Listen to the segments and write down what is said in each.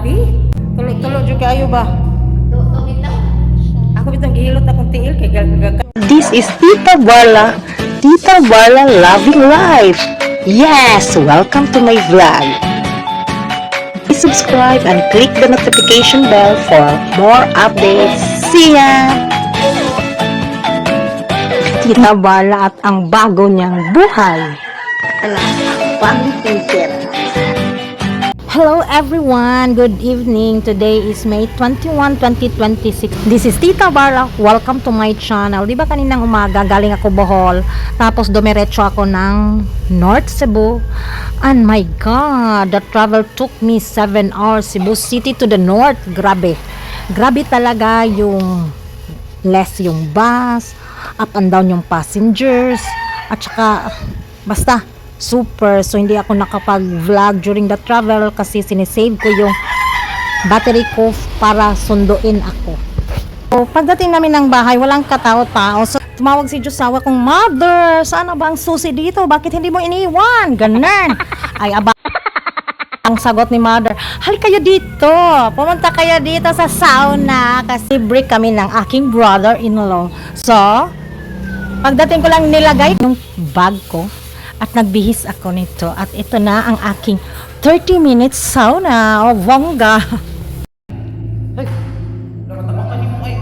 Grabe. Tulog-tulog juga ayo ba? Ako bitang gihilot akong tiil kay gagagag. This is Tita Barla. Tita Barla Loving Life. Yes, welcome to my vlog. Please subscribe and click the notification bell for more updates. See ya! Tita Barla at ang bago niyang buhay. Ala, bagong teacher. Hello everyone, good evening. Today is May 21, 2026. This is Tita Barla. Welcome to my channel. Di ba kaninang umaga galing ako Bohol, tapos dumiretso ako ng North Cebu. And my God, the travel took me 7 hours. Cebu City to the north. Grabe. Grabe talaga yung less yung bus, up and down yung passengers, at saka basta super. So hindi ako nakapag-vlog during the travel kasi sinisave ko yung battery ko para sunduin ako. So pagdating namin ng bahay, walang katao-tao. So tumawag si Josawa kong, "Mother, saan na ba ang susi dito? Bakit hindi mo iniwan?" Ganun. Ay, aba. Ang sagot ni Mother, "Hal kayo dito. Pumunta kayo dito sa sauna kasi break kami ng aking brother-in-law." So, pagdating ko lang nilagay yung bag ko at nagbihis ako nito, at ito na ang aking 30 minutes sauna. O bongga. Nakatabakan yung ay.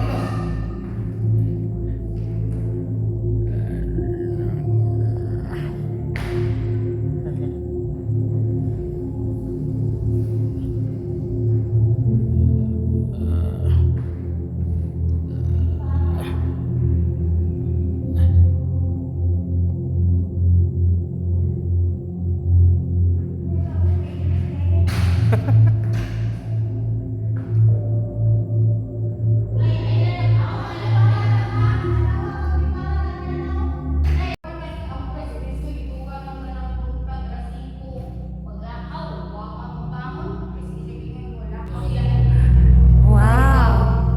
Wow.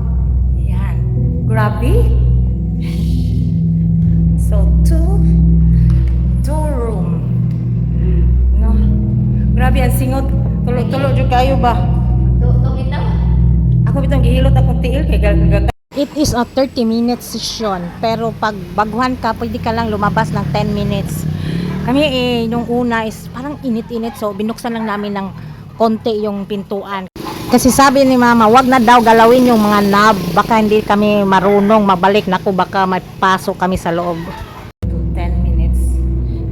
Yan. Grabe. So, two room. No. Grabe ang singot. Tulog-tulog juga ayo ba? Ako bitang gihilot akong tiil kay gagagag. It is a 30 minutes session, pero pag baguhan ka, pwede ka lang lumabas ng 10 minutes. Kami nung una is parang init-init, so binuksan lang namin ng konti yung pintuan. Kasi sabi ni Mama, wag na daw galawin yung mga knob, baka hindi kami marunong mabalik. Naku, baka may pasok kami sa loob. 10 minutes.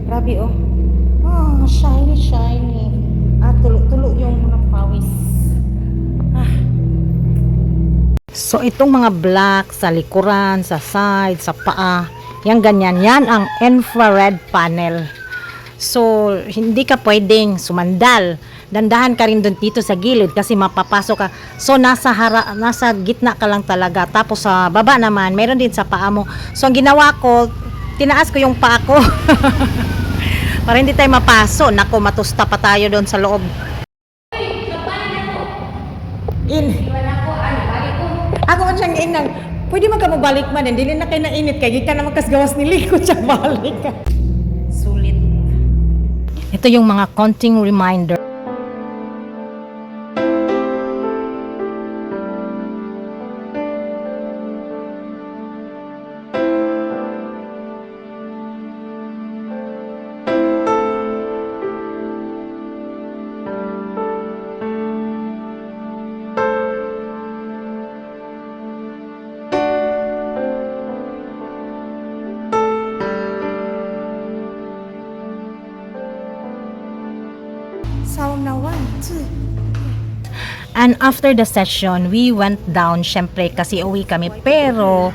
Grabe oh. Oh, shiny, shiny. Tulo-tulo yung mga pawis. So itong mga black sa likuran, sa side, sa paa, yan ganyan, yan ang infrared panel. So hindi ka pwedeng sumandal. Dandahan ka rin doon dito sa gilid kasi mapapasok ka. So nasa gitna ka lang talaga. Tapos sa baba naman, meron din sa paa mo. So ang ginawa ko, tinaas ko yung paa ko. Para hindi tayo mapaso. Nako, matusta pa tayo doon sa loob. Ako man siyang inang, pwede man ka mabalik man, hindi na kayo nainit, kaya ka naman kasgawas nilikot siya balik ka. Sulit. Ito yung mga konting reminder. Sauna 1, 2. And after the session, we went down, syempre kasi uwi kami, pero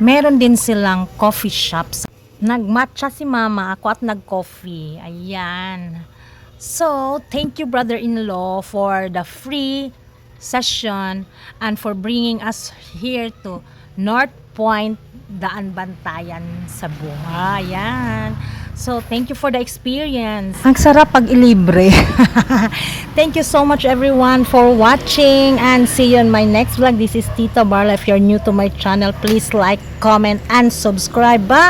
meron din silang coffee shops. Nagmatcha si Mama, ako at nag-coffee. Ayan. So, thank you brother-in-law for the free session and for bringing us here to North Point, Daan Bantayan, Cebu. Ayan. So, thank you for the experience. Ang sarap pag ilibre. Thank you so much everyone for watching, and see you in my next vlog. This is Tita Barla. If you're new to my channel, please like, comment, and subscribe. Bye!